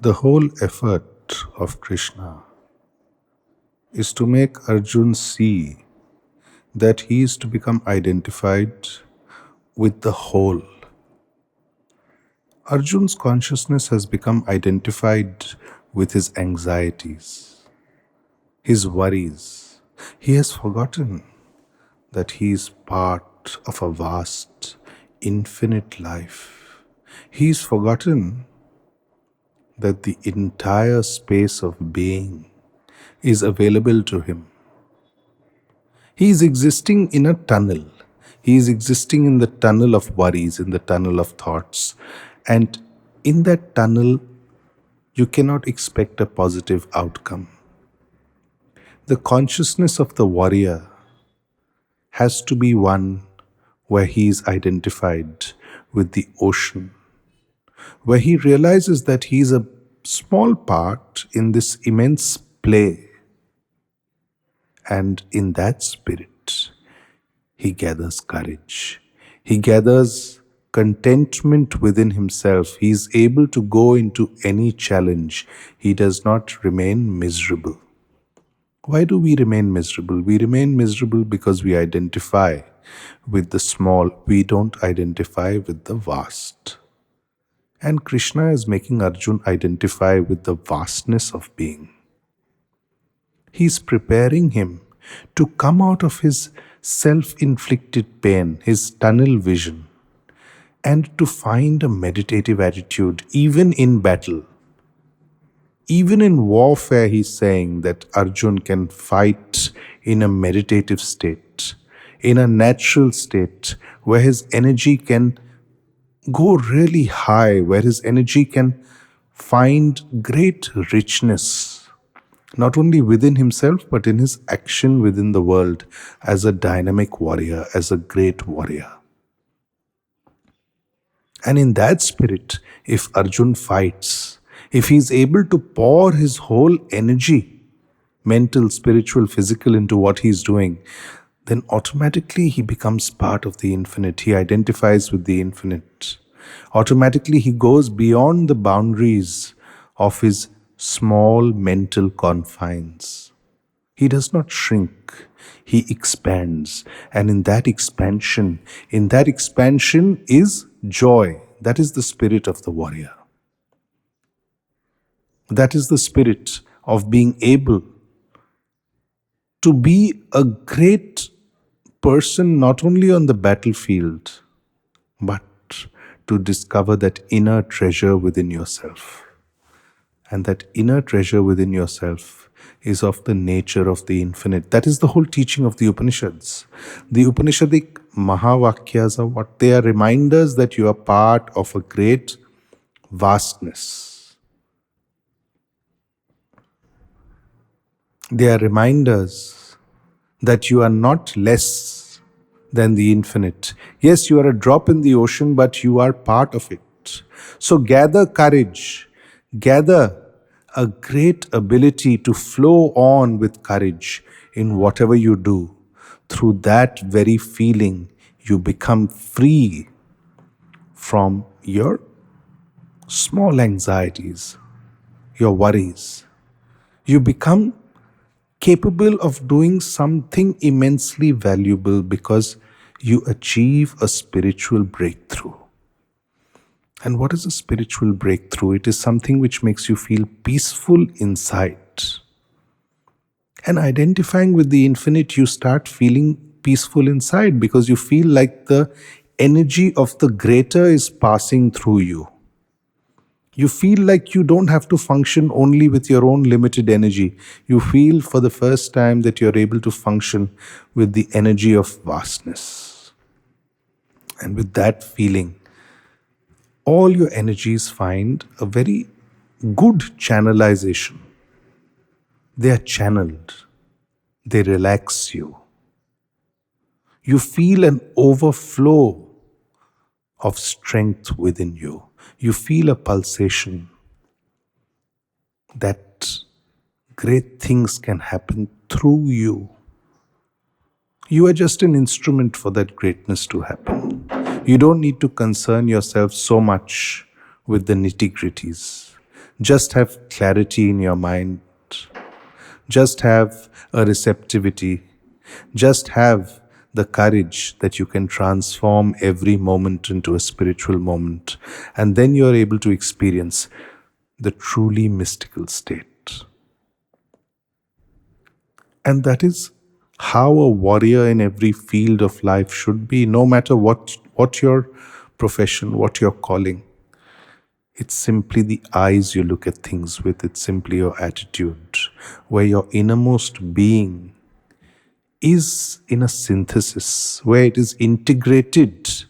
The whole effort of Krishna is to make Arjun see that he is to become identified with the whole. Arjun's consciousness has become identified with his anxieties, his worries. He has forgotten that he is part of a vast, infinite life. He's forgotten that the entire space of being is available to him. He is existing in a tunnel. He is existing in the tunnel of worries, in the tunnel of thoughts. And in that tunnel, you cannot expect a positive outcome. The consciousness of the warrior has to be one where he is identified with the ocean, where he realizes that he is a small part in this immense play. And in that spirit, he gathers courage. He gathers contentment within himself. He is able to go into any challenge. He does not remain miserable. Why do we remain miserable? We remain miserable because we identify with the small. We don't identify with the vast. And Krishna is making Arjun identify with the vastness of being. He's preparing him to come out of his self-inflicted pain, his tunnel vision, and to find a meditative attitude even in battle. Even in warfare, he's saying that Arjun can fight in a meditative state, in a natural state, where his energy can go really high, where his energy can find great richness, not only within himself, but in his action within the world as a dynamic warrior, as a great warrior. And in that spirit, if Arjun fights, if he is able to pour his whole energy, mental, spiritual, physical, into what he is doing, then automatically he becomes part of the infinite. He identifies with the infinite. Automatically he goes beyond the boundaries of his small mental confines. He does not shrink, he expands. And in that expansion is joy. That is the spirit of the warrior. That is the spirit of being able to be a great person not only on the battlefield, but to discover that inner treasure within yourself. And that inner treasure within yourself is of the nature of the infinite. That is the whole teaching of the Upanishads. The Upanishadic Mahavakyas are what? They are reminders that you are part of a great vastness. They are reminders that you are not less than the infinite. Yes, you are a drop in the ocean, but you are part of it. So gather courage, gather a great ability to flow on with courage in whatever you do. Through that very feeling, you become free from your small anxieties, your worries. You become capable of doing something immensely valuable because you achieve a spiritual breakthrough. And what is a spiritual breakthrough? It is something which makes you feel peaceful inside. And identifying with the infinite, you start feeling peaceful inside because you feel like the energy of the greater is passing through you. You feel like you don't have to function only with your own limited energy. You feel for the first time that you're able to function with the energy of vastness. And with that feeling, all your energies find a very good channelization. They are channeled. They relax you. You feel an overflow of strength within you. You feel a pulsation that great things can happen through you. You are just an instrument for that greatness to happen. You don't need to concern yourself so much with the nitty-gritties. Just have clarity in your mind. Just have a receptivity. Just have the courage that you can transform every moment into a spiritual moment. And then you are able to experience the truly mystical state. And that is how a warrior in every field of life should be, no matter what your profession, what your calling. It's simply the eyes you look at things with, it's simply your attitude, where your innermost being is in a synthesis, where it is integrated,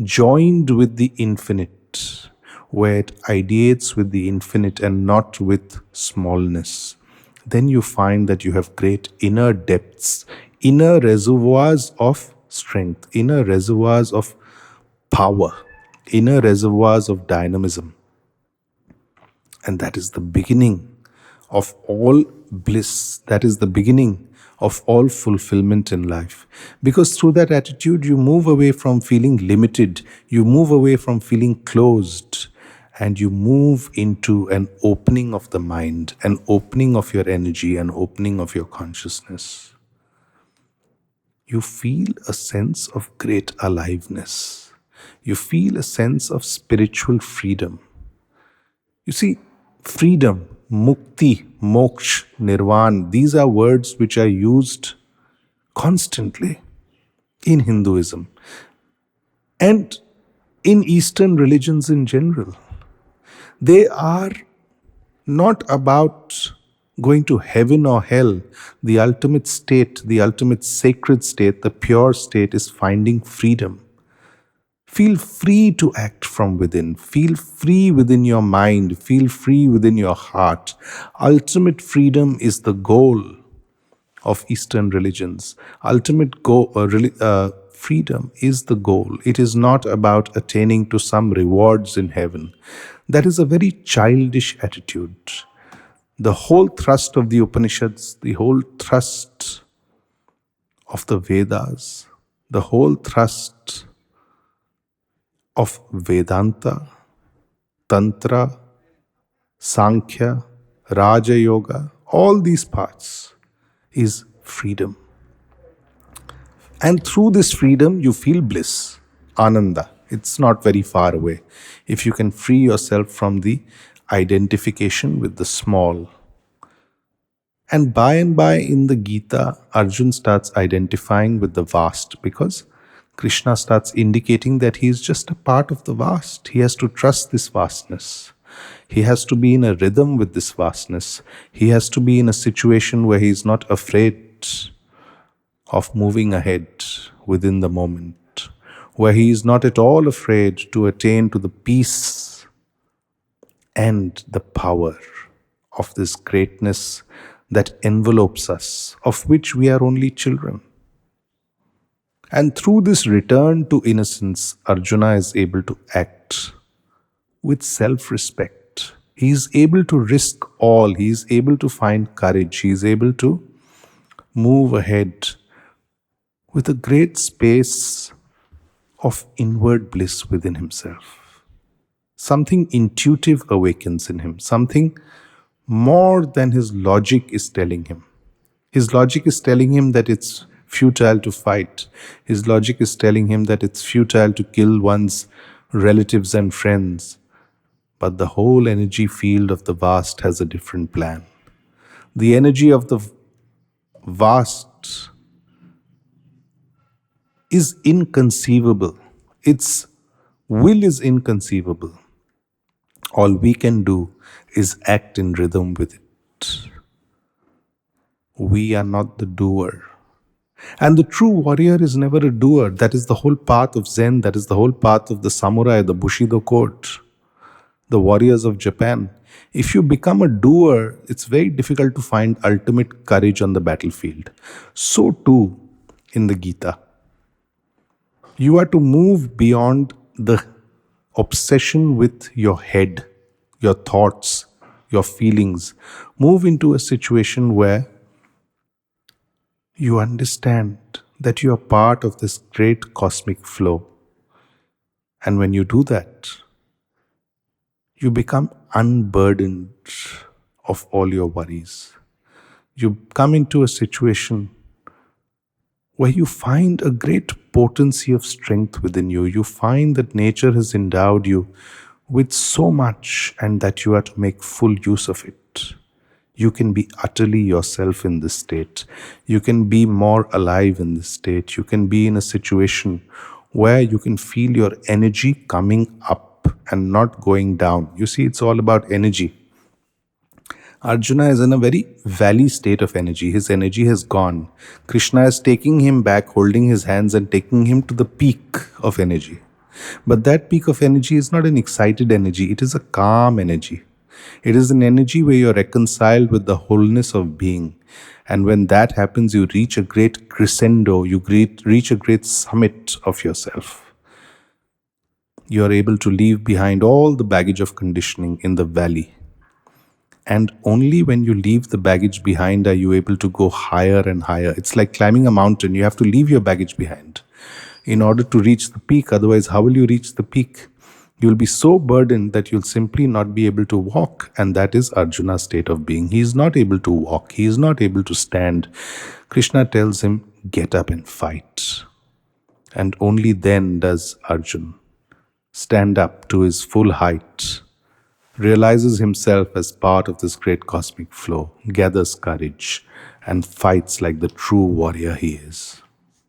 joined with the infinite, where it ideates with the infinite and not with smallness. Then you find that you have great inner depths, inner reservoirs of strength, inner reservoirs of power, inner reservoirs of dynamism. And that is the beginning of all bliss. That is the beginning of all fulfillment in life. Because through that attitude, you move away from feeling limited, you move away from feeling closed, and you move into an opening of the mind, an opening of your energy, an opening of your consciousness. You feel a sense of great aliveness. You feel a sense of spiritual freedom. You see, freedom, mukti, moksha, nirvana, these are words which are used constantly in Hinduism and in Eastern religions in general. They are not about going to heaven or hell. The ultimate state, the ultimate sacred state, the pure state is finding freedom. Feel free to act from within. Feel free within your mind. Feel free within your heart. Ultimate freedom is the goal of Eastern religions. Ultimate freedom is the goal. It is not about attaining to some rewards in heaven. That is a very childish attitude. The whole thrust of the Upanishads, the whole thrust of the Vedas, the whole thrust of Vedanta, Tantra, Sankhya, Raja Yoga, all these paths is freedom. And through this freedom, you feel bliss, ananda. It's not very far away. If you can free yourself from the identification with the small. And by in the Gita, Arjun starts identifying with the vast because Krishna starts indicating that he is just a part of the vast. He has to trust this vastness. He has to be in a rhythm with this vastness. He has to be in a situation where he is not afraid of moving ahead within the moment, where he is not at all afraid to attain to the peace and the power of this greatness that envelopes us, of which we are only children. And through this return to innocence, Arjuna is able to act with self-respect. He is able to risk all. He is able to find courage. He is able to move ahead with a great space of inward bliss within himself. Something intuitive awakens in him, something more than his logic is telling him. His logic is telling him that it's futile to fight. His logic is telling him that it's futile to kill one's relatives and friends. But the whole energy field of the vast has a different plan. The energy of the vast is inconceivable. Its will is inconceivable. All we can do is act in rhythm with it. We are not the doer. And the true warrior is never a doer. That is the whole path of Zen. That is the whole path of the samurai, the Bushido code, the warriors of Japan. If you become a doer, it's very difficult to find ultimate courage on the battlefield. So too in the Gita. You are to move beyond the obsession with your head, your thoughts, your feelings. Move into a situation where you understand that you are part of this great cosmic flow. And when you do that, You become unburdened of all your worries. You come into a situation where you find a great potency of strength within you. You find that nature has endowed you with so much and that you are to make full use of it. You can be utterly yourself in this state. You can be more alive in this state. You can be in a situation where you can feel your energy coming up and not going down. You see, it's all about energy. Arjuna is in a very valley state of energy. His energy has gone. Krishna is taking him back, holding his hands and taking him to the peak of energy. But that peak of energy is not an excited energy, it is a calm energy. It is an energy where you're reconciled with the wholeness of being. And when that happens, you reach a great crescendo, reach a great summit of yourself. You are able to leave behind all the baggage of conditioning in the valley. And only when you leave the baggage behind are you able to go higher and higher. It's like climbing a mountain. You have to leave your baggage behind in order to reach the peak. Otherwise, how will you reach the peak? You'll be so burdened that you'll simply not be able to walk. And that is Arjuna's state of being. He is not able to walk. He is not able to stand. Krishna tells him, get up and fight. And only then does Arjun stand up to his full height, realizes himself as part of this great cosmic flow, gathers courage, and fights like the true warrior he is.